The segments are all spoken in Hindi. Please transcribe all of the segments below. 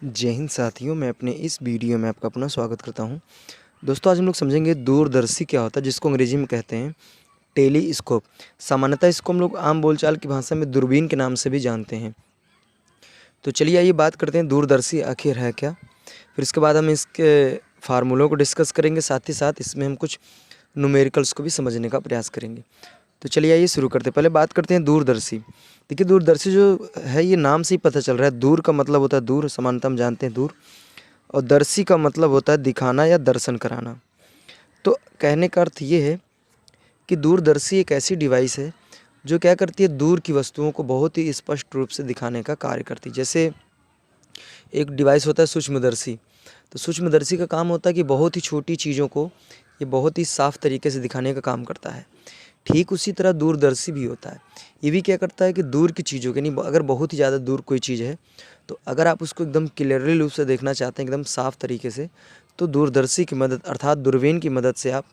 जय हिंद साथियों, मैं अपने इस वीडियो में आपका अपना स्वागत करता हूं। दोस्तों, आज हम लोग समझेंगे दूरदर्शी क्या होता है, जिसको अंग्रेजी में कहते हैं टेलीस्कोप। सामान्यतः इसको हम लोग आम बोलचाल की भाषा में दूरबीन के नाम से भी जानते हैं। तो चलिए आइए बात करते हैं दूरदर्शी आखिर है क्या। फिर इसके बाद हम इसके फार्मूलों को डिस्कस करेंगे, साथ ही साथ इसमें हम कुछ न्यूमेरिकल्स को भी समझने का प्रयास करेंगे। तो चलिए आइए शुरू करते हैं। पहले बात करते हैं दूरदर्शी। देखिए, दूरदर्शी जो है ये नाम से ही पता चल रहा है। दूर का मतलब होता है दूर, समानता हम जानते हैं दूर, और दर्शी का मतलब होता है दिखाना या दर्शन कराना। तो कहने का अर्थ ये है कि दूरदर्शी एक ऐसी डिवाइस है जो क्या करती है, दूर की वस्तुओं को बहुत ही स्पष्ट रूप से दिखाने का कार्य करती है। जैसे एक डिवाइस होता है सूक्ष्मदर्शी। तो सूक्ष्मदर्शी का काम होता है कि बहुत ही छोटी चीज़ों को ये बहुत ही साफ तरीके से दिखाने का काम करता है। ठीक उसी तरह दूरदर्शी भी होता है। ये भी क्या करता है कि दूर की चीज़ों के, नहीं अगर बहुत ही ज़्यादा दूर कोई चीज़ है तो अगर आप उसको एकदम क्लियरली रूप से देखना चाहते हैं, एकदम साफ तरीके से, तो दूरदर्शी की मदद अर्थात दूरबीन की मदद से आप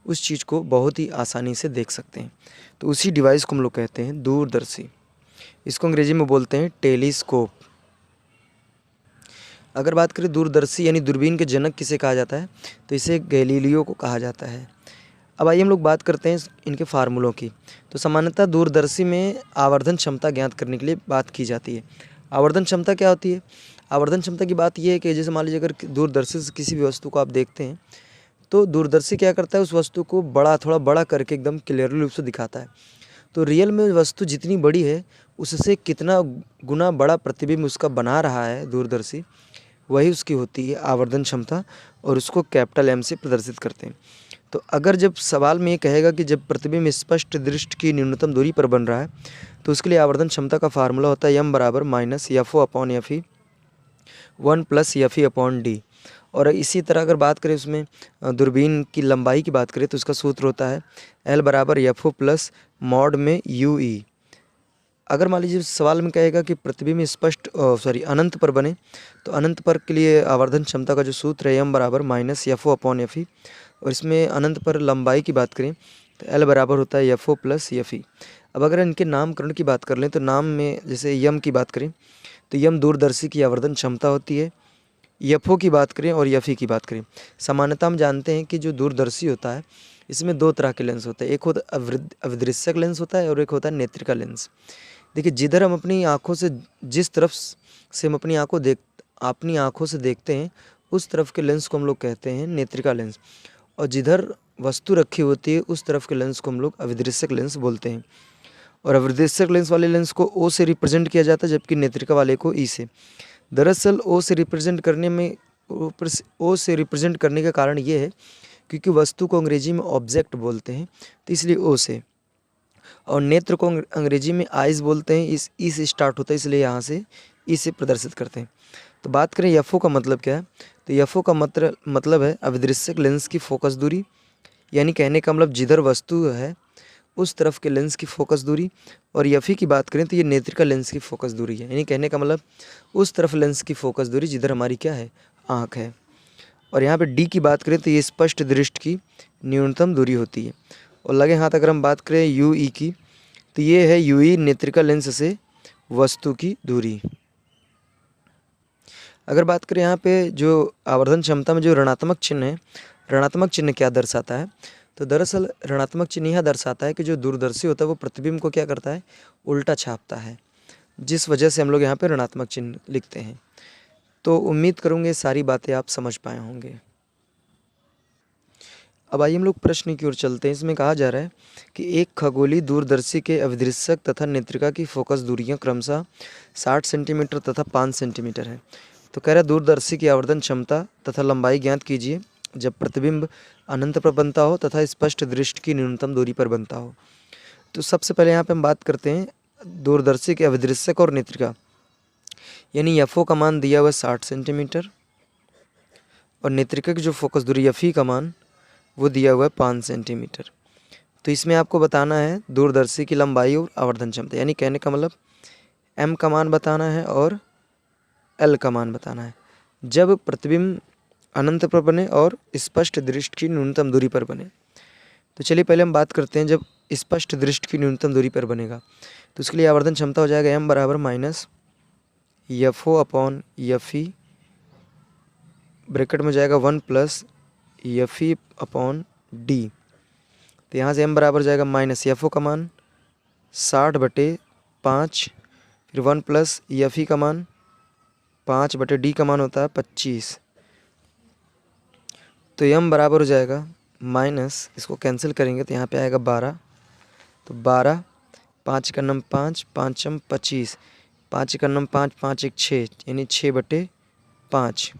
उस चीज़ को बहुत ही आसानी से देख सकते हैं। तो उसी डिवाइस को हम लोग कहते हैं दूरदर्शी। इसको अंग्रेजी में बोलते हैं टेलीस्कोप। अगर बात करें दूरदर्शी यानी दूरबीन के जनक किसे कहा जाता है, तो इसे गैलीलियो को कहा जाता है। अब आइए हम लोग बात करते हैं इनके फार्मूलों की। तो सामान्यतः दूरदर्शी में आवर्धन क्षमता ज्ञात करने के लिए बात की जाती है। आवर्धन क्षमता क्या होती है? आवर्धन क्षमता की बात यह है कि जैसे मान लीजिए अगर दूरदर्शी से किसी भी वस्तु को आप देखते हैं तो दूरदर्शी क्या करता है, उस वस्तु को थोड़ा बड़ा करके एकदम क्लियरली रूप से दिखाता है। तो रियल में वस्तु जितनी बड़ी है उससे कितना गुना बड़ा प्रतिबिंब उसका बना रहा है दूरदर्शी, वही उसकी होती है आवर्धन क्षमता, और उसको कैपिटल M से प्रदर्शित करते हैं। तो अगर जब सवाल में ये कहेगा कि जब प्रतिबिंब स्पष्ट दृष्टि की न्यूनतम दूरी पर बन रहा है तो उसके लिए आवर्धन क्षमता का फार्मूला होता है m बराबर -FO/FE 1 + FE/D। और इसी तरह अगर बात करें उसमें दूरबीन की लंबाई की बात करें तो उसका सूत्र होता है L बराबर FO प्लस मॉड में UE। अगर मान लीजिए सवाल में कहेगा कि प्रतिबिंब अनंत पर बने तो अनंत पर के लिए आवर्धन क्षमता का जो सूत्र है m बराबर -FO/FE, और इसमें अनंत पर लंबाई की बात करें तो L बराबर होता है FO प्लस FE। अब अगर इनके नामकरण की बात कर लें तो नाम में जैसे यम की बात करें तो यम दूरदर्शी की आवर्धन क्षमता होती है। FO की बात करें और FE की बात करें, सामान्यतः हम जानते हैं कि जो दूरदर्शी होता है इसमें दो तरह के लेंस होते हैं। एक होता अविदृश्यक लेंस होता है और एक होता है नेत्रिका लेंस। देखिए, जिधर हम अपनी आँखों से जिस तरफ से हम अपनी आँखों से देखते हैं उस तरफ के लेंस को हम लोग कहते हैं नेत्रिका लेंस, और जिधर वस्तु रखी होती है उस तरफ के लेंस को हम लोग अविदृश्यक लेंस बोलते हैं। और अविदृश्यक लेंस वाले लेंस को O से रिप्रेजेंट किया जाता है, जबकि नेत्रिका वाले को E से। दरअसल O से रिप्रेजेंट करने का कारण ये है क्योंकि वस्तु को अंग्रेजी में ऑब्जेक्ट बोलते हैं, तो इसलिए O से। और नेत्र को अंग्रेजी में आइज बोलते हैं, इस ई से स्टार्ट होता है, इसलिए यहाँ से ई से प्रदर्शित करते हैं। तो बात करें एफओ का मतलब क्या है, तो एफओ का मतलब है अविदृश्यक लेंस की फोकस दूरी, यानी कहने का मतलब जिधर वस्तु है उस तरफ के लेंस की फोकस दूरी। और एफई की बात करें तो ये नेत्रिका लेंस की फोकस दूरी है, यानी कहने का मतलब उस तरफ लेंस की फोकस दूरी जिधर हमारी क्या है, आँख है। और यहाँ पे डी की बात करें तो ये स्पष्ट दृष्टि की न्यूनतम दूरी होती है। और लगे हाथ अगर हम बात करें यूई की तो ये है यूई नेत्रिका लेंस से वस्तु की दूरी। अगर बात करें यहाँ पे जो आवर्धन क्षमता में जो ऋणात्मक चिन्ह है, ऋणात्मक चिन्ह क्या दर्शाता है, तो दरअसल ऋणात्मक चिन्ह यह दर्शाता है कि जो दूरदर्शी होता है वो प्रतिबिंब को क्या करता है, उल्टा छापता है, जिस वजह से हम लोग यहाँ पे ऋणात्मक चिन्ह लिखते हैं। तो उम्मीद करूँगे सारी बातें आप समझ पाए होंगे। अब आइए हम लोग प्रश्न की ओर चलते हैं। इसमें कहा जा रहा है कि एक खगोलीय दूरदर्शी के अविदृश्यक तथा नेत्रिका की फोकस दूरियां क्रमशः 60 सेंटीमीटर तथा 5 सेंटीमीटर है। तो कह रहा है दूरदर्शी की आवर्धन क्षमता तथा लंबाई ज्ञात कीजिए जब प्रतिबिंब अनंत पर बनता हो तथा स्पष्ट दृष्टि की न्यूनतम दूरी पर बनता हो। तो सबसे पहले यहाँ पर हम बात करते हैं दूरदर्शी के अविदृश्यक और नेत्रिका, यानी एफओ का मान दिया हुआ 60 सेंटीमीटर और नेत्रिका की जो फोकस दूरी एफई का मान वो दिया हुआ है 5 सेंटीमीटर। तो इसमें आपको बताना है दूरदर्शी की लंबाई और आवर्धन क्षमता, यानी कहने का मतलब m का मान बताना है और l का मान बताना है जब प्रतिबिंब अनंत पर बने और स्पष्ट दृष्टि की न्यूनतम दूरी पर बने। तो चलिए पहले हम बात करते हैं जब स्पष्ट दृष्टि की न्यूनतम दूरी पर बनेगा तो उसके लिए आवर्धन क्षमता हो जाएगा m बराबर -FO/FE ब्रैकेट में जाएगा 1 प्लस एफ ई अपॉन डी। तो यहाँ से m बराबर जाएगा माइनस एफ ओ का मान 60/5, फिर 1 प्लस एफ ई का मान 5/d का मान होता है 25। तो m बराबर हो जाएगा माइनस, इसको कैंसिल करेंगे तो यहाँ पे आएगा 12। तो 12, 5 का नम 5, 5 25, 5 का नम 5, 5 1 6, यानी 6/5।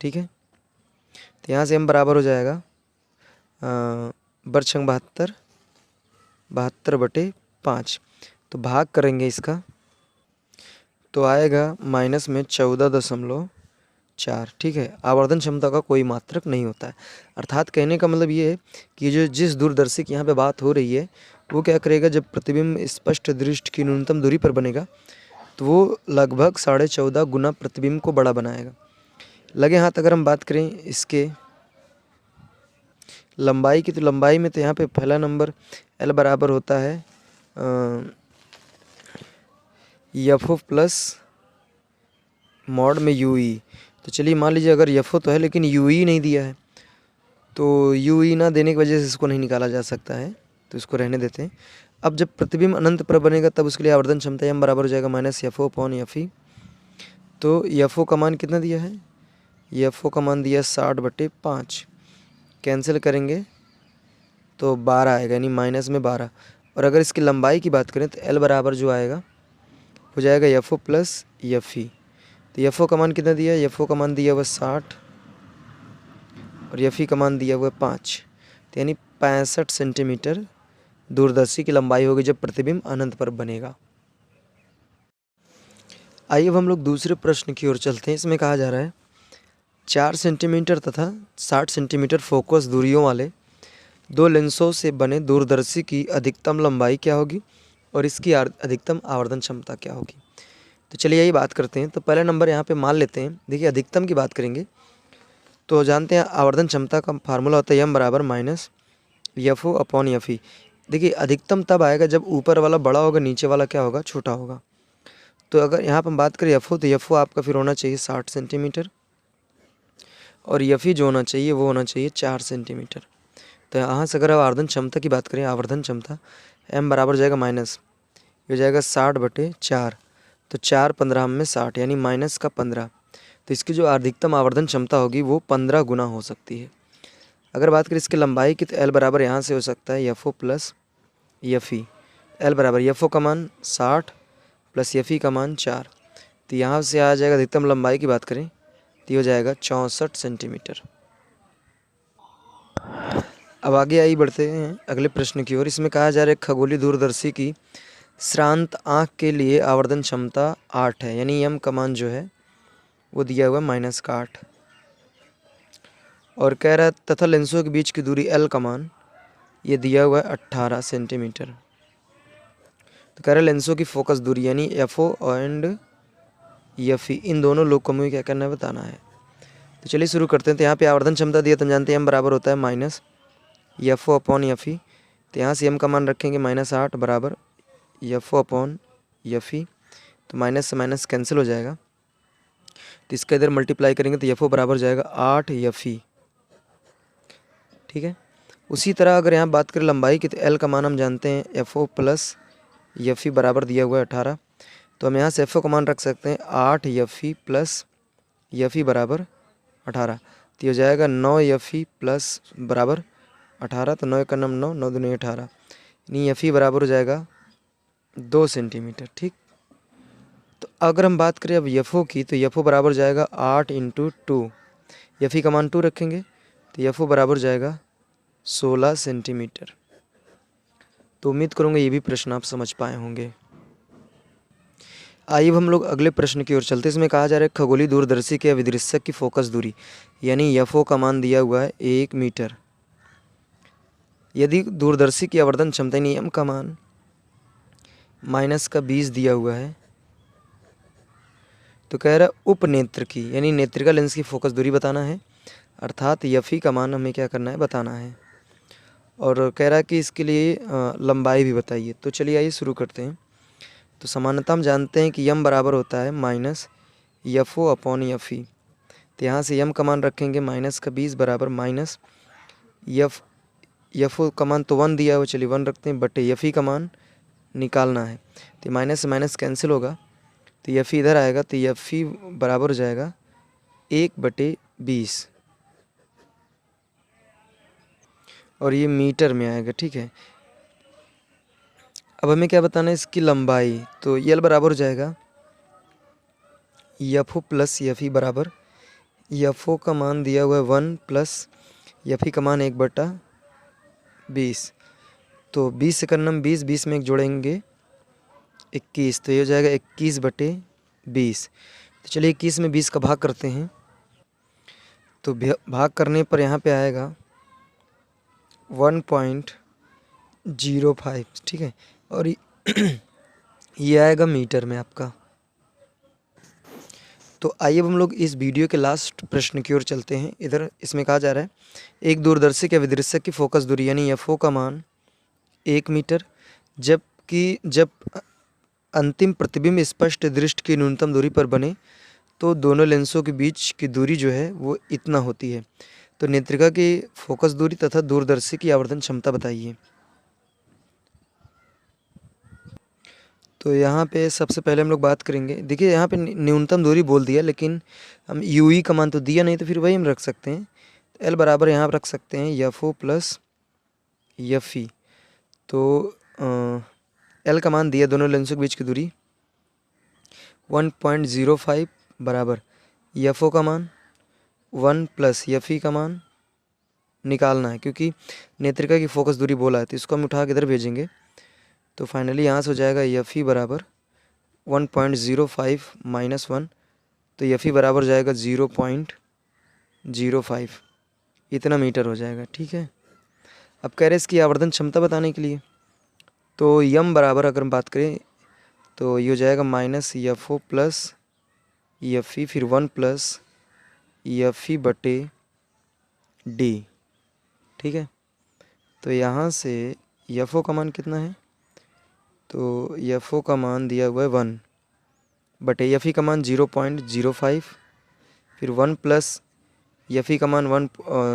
ठीक है। तो यहाँ से m बराबर हो जाएगा बरछंग 72, 72/5। तो भाग करेंगे इसका तो आएगा माइनस में 14.4। ठीक है। आवर्धन क्षमता का कोई मात्रक नहीं होता है। अर्थात कहने का मतलब ये है कि जो जिस दूरदर्शी की यहाँ पे बात हो रही है वो क्या करेगा, जब प्रतिबिंब स्पष्ट दृष्टि की न्यूनतम दूरी पर बनेगा तो वो लगभग 14.5 गुना प्रतिबिंब को बड़ा बनाएगा। लगे हाथ अगर हम बात करें इसके लंबाई की, तो लंबाई में तो यहाँ पे पहला नंबर L बराबर होता है एफ ओ प्लस मॉड में यू ई। तो चलिए मान लीजिए अगर एफ ओ तो है लेकिन यू ई नहीं दिया है, तो यू ई ना देने की वजह से इसको नहीं निकाला जा सकता है, तो इसको रहने देते हैं। अब जब प्रतिबिंब अनंत पर बनेगा तब उसके लिए आवर्धन क्षमता m बराबर हो जाएगा minus F O upon F E. तो एफ ओ का मान कितना दिया है, एफ ओ का मान दिया 60/5, कैंसिल करेंगे तो 12 आएगा, यानी माइनस में 12। और अगर इसकी लंबाई की बात करें तो L बराबर जो आएगा हो जाएगा F O plus F E. तो एफ ओ का मान कितना दिया है, एफ ओ का मान दिया हुआ 60 और एफ ई का मान दिया हुआ 5। तो यानी 65 सेंटीमीटर दूरदर्शी की लंबाई होगी जब प्रतिबिंब अनंत पर बनेगा। आइए अब हम लोग दूसरे प्रश्न की ओर चलते हैं। इसमें कहा जा रहा है 4 सेंटीमीटर तथा 60 सेंटीमीटर फोकस दूरियों वाले दो लेंसों से बने दूरदर्शी की अधिकतम लंबाई क्या होगी और इसकी अधिकतम आवर्धन क्षमता क्या होगी। तो चलिए यही बात करते हैं। तो पहला नंबर यहाँ पे मान लेते हैं। देखिए अधिकतम की बात करेंगे तो जानते हैं आवर्धन क्षमता का फार्मूला होता है m बराबर minus F O upon F E. देखिए अधिकतम तब आएगा जब ऊपर वाला बड़ा होगा, नीचे वाला क्या होगा, छोटा होगा। तो अगर यहाँ पर हम बात करें एफ ओ, तो एफ ओ आपका फिर होना चाहिए 60 सेंटीमीटर और एफ ई जो होना चाहिए वो होना चाहिए 4 सेंटीमीटर। तो यहाँ से अगर आवर्धन क्षमता की बात करें, आवर्धन क्षमता m बराबर जाएगा माइनस, ये हो जाएगा 60/4। तो 4 15 में 60, यानी माइनस का 15। तो इसकी जो अधिकतम आवर्धन क्षमता होगी वो 15 गुना हो सकती है। अगर बात करें इसकी लंबाई की, तो L बराबर यहाँ से हो सकता है F O plus F E. L बराबर एफ ओ का मान 60 प्लस एफ ई का मान 4। तो यहाँ से आ जाएगा अधिकतम लंबाई की बात करें तो हो जाएगा 64 सेंटीमीटर। अब आगे आई बढ़ते हैं अगले प्रश्न की ओर। इसमें कहा जा रहा है खगोलीय दूरदर्शी की श्रांत आँख के लिए आवर्धन क्षमता 8 है, यानी m का मान जो है वो दिया हुआ है -8। और कह रहा है तथा लेंसों के बीच की दूरी L का मान ये दिया हुआ है 18 सेंटीमीटर। तो कह रहा है लेंसों की फोकस दूरी यानी F O and F E, इन दोनों लोग को मुझे क्या करना है, बताना है। तो चलिए शुरू करते हैं। तो यहाँ पे आवर्धन क्षमता दिया तो हम जानते हैं m बराबर होता है minus F O upon F E. तो यहाँ से m का मान रखेंगे -8 बराबर F O upon F E. तो माइनस से माइनस कैंसिल हो जाएगा, तो इसका इधर मल्टीप्लाई करेंगे तो एफ ओ बराबर जाएगा 8 एफ ई। ठीक है। उसी तरह अगर यहाँ बात करें लंबाई की, तो L का मान हम जानते हैं F O plus F E बराबर दिया हुआ है 18। तो हम यहाँ से एफ ओ का मान रख सकते हैं 8 F E plus F E बराबर 18। तो ये हो जाएगा 9 एफ ई प्लस बराबर 18। तो 9 का नम 9, 9 दूनी 18, यानी एफ ई बराबर हो जाएगा 2 सेंटीमीटर। ठीक। तो अगर हम बात करें अब एफ ओ की, तो एफ ओ बराबर जाएगा 8 × 2। एफ ई का मान 2 रखेंगे तो एफ ओ बराबर जाएगा 16 सेंटीमीटर। तो उम्मीद करूँगा ये भी प्रश्न आप समझ पाए होंगे। आइए हम लोग अगले प्रश्न की ओर चलते हैं। इसमें कहा जा रहा है खगोलीय दूरदर्शी के अभिदृश्यक की फोकस दूरी यानी एफ ओ का मान दिया हुआ है 1 मीटर। यदि दूरदर्शी की आवर्धन क्षमता यानी m का मान -20 दिया हुआ है, तो कह रहा है उपनेत्र की यानी नेत्रिका लेंस की फोकस दूरी बताना है, अर्थात एफ ई का मान हमें क्या करना है, बताना है। और कह रहा है कि इसके लिए लंबाई भी बताइए। तो चलिए आइए शुरू करते हैं। तो सामान्यतः हम जानते हैं कि m बराबर होता है minus F O upon F E. तो यहाँ से यम का मान रखेंगे माइनस का 20 बराबर माइनस यफ का मान तो 1 दिया हुआ, चलिए 1 रखते हैं, बटे यफ ई का मान निकालना है। तो माइनस से माइनस कैंसिल होगा, तो यफ ई इधर आएगा, तो यफ ई बराबर हो जाएगा 1/20 और ये मीटर में आएगा। ठीक है, अब हमें क्या बताना है, इसकी लंबाई। तो यल बराबर हो जाएगा यफ ओ प्लस यफ ई बराबर यफ ओ का मान दिया हुआ है 1 प्लस यफ ई का मान 1/20। तो 20 से करना हम 20 में एक जोड़ेंगे 21, तो ये हो जाएगा 21/20। तो चलिए 21 में 20 का भाग करते हैं, तो भाग करने पर यहाँ पे आएगा 1.05। ठीक है, और ये आएगा मीटर में आपका। तो आइए अब हम लोग इस वीडियो के लास्ट प्रश्न की ओर चलते हैं। इधर इसमें कहा जा रहा है एक दूरदर्शी या विदृश्यक की फोकस दूरी यानी एफ ओ का मान 1 मीटर, जब अंतिम प्रतिबिंब स्पष्ट दृष्टि की न्यूनतम दूरी पर बने तो दोनों लेंसों के बीच की दूरी जो है वो इतना होती है। तो नेत्रिका की फोकस दूरी तथा दूरदर्शी की आवर्धन क्षमता बताइए। तो यहाँ पे सबसे पहले हम लोग बात करेंगे, देखिए यहाँ पे न्यूनतम दूरी बोल दिया, लेकिन हम यू ई का मान तो दिया नहीं, तो फिर वही हम रख सकते हैं। एल बराबर यहाँ रख सकते हैं F O plus F E. तो एल का मान दिया, दोनों लेंसों के बीच की दूरी 1.05 बराबर एफ ओ का मान 1 प्लस एफ ई का मान निकालना है, क्योंकि नेत्रिका की फोकस दूरी बोला है, तो इसको हम उठा के इधर भेजेंगे। तो फाइनली यहाँ से हो जाएगा एफ ई बराबर 1.05 माइनस 1, तो एफ ई बराबर हो जाएगा 0.05, इतना मीटर हो जाएगा। ठीक है, अब कह रहे हैं इसकी आवर्धन क्षमता बताने के लिए, तो यम बराबर अगर हम बात करें तो ये हो जाएगा minus F O plus F E, फिर 1 प्लस एफ ई बटे डी। ठीक है, तो यहाँ से एफ ओ का मान कितना है, तो एफ ओ का मान दिया हुआ है 1 बटे एफ ई का मान 0.05, फिर 1 प्लस एफ ई का मान 1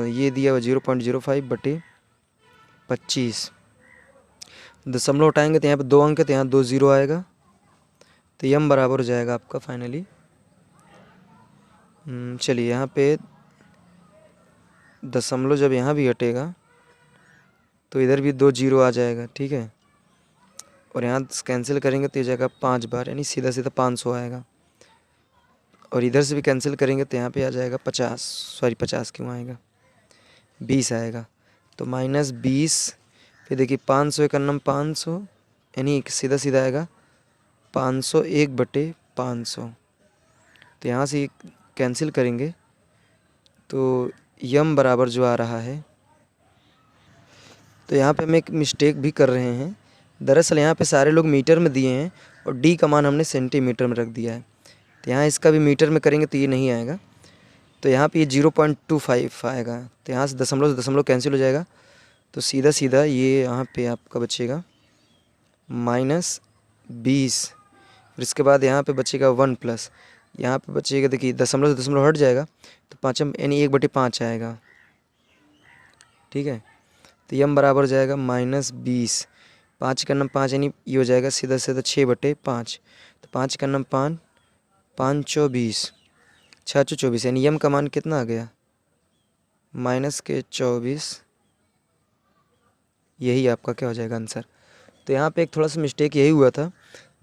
ये दिया हुआ 0.05 बटे 25। दशमलव उठाएंगे तो यहाँ पे 2 अंक है, तो यहाँ 2 0 आएगा, तो यम बराबर हो जाएगा आपका फाइनली। चलिए यहाँ पे दशमलव जब यहाँ भी हटेगा तो इधर भी 2 0 आ जाएगा। ठीक है, और यहाँ कैंसिल करेंगे तो ये जाएगा 5 बार, यानी सीधा सीधा 500 आएगा, और इधर से भी कैंसिल करेंगे तो यहाँ पे आ जाएगा 50 क्यों आएगा, 20 आएगा। तो -20, फिर देखिए 500 का नम 500, यानी सीधा सीधा आएगा 501/500। तो यहाँ से कैंसिल करेंगे तो यम बराबर जो आ रहा है, तो यहाँ पे हम एक मिस्टेक भी कर रहे हैं। दरअसल यहाँ पे सारे लोग मीटर में दिए हैं और डी का मान हमने सेंटीमीटर में रख दिया है, तो यहाँ इसका भी मीटर में करेंगे तो ये नहीं आएगा, तो यहाँ पे ये 0.25 आएगा, तो यहाँ से दशमलव कैंसिल हो जाएगा, तो सीधा सीधा ये यहाँ पे आपका बचेगा -20, फिर इसके बाद यहाँ पे बचेगा 1 प्लस, यहाँ पे बचेगा, देखिए दशमलव से दशमलव हट जाएगा तो 5 यानी 1/5 आएगा। ठीक है, तो यम बराबर हो जाएगा -20, 5 का नम 5, यानी ये हो जाएगा सीधा सीधा 6/5, तो 5 का नम 5, 5 24, 6 24, यानी यम का मान कितना आ गया -24। यही आपका क्या हो जाएगा आंसर। तो यहाँ पे एक थोड़ा सा मिस्टेक यही हुआ था,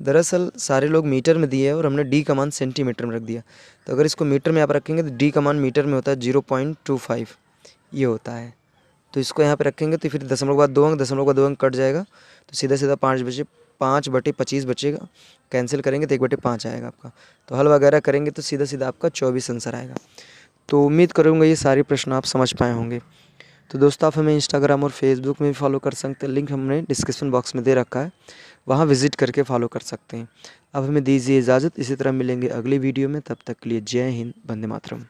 दरअसल सारे लोग मीटर में दिए और हमने डी का मान सेंटीमीटर में रख दिया, तो अगर इसको मीटर में आप रखेंगे तो डी का मान मीटर में होता है 0.25 ये होता है। तो इसको यहाँ पे रखेंगे तो फिर दशमलव के बाद 2 अंक, दशमलव का 2 अंक कट जाएगा, तो सीधा सीधा 5/25 बचेगा, कैंसिल करेंगे तो 1/5 आएगा आपका। तो हल वगैरह करेंगे तो सीधा सीधा आपका 24 आंसर आएगा। तो उम्मीद करूँगा ये सारे प्रश्न आप समझ पाए होंगे। तो दोस्तों आप हमें इंस्टाग्राम और फेसबुक में भी फॉलो कर सकते हैं, लिंक हमने डिस्क्रिप्शन बॉक्स में दे रखा है, वहाँ विजिट करके फॉलो कर सकते हैं। अब हमें दीजिए इजाज़त, इसी तरह मिलेंगे अगली वीडियो में, तब तक के लिए जय हिंद, वंदे मातरम।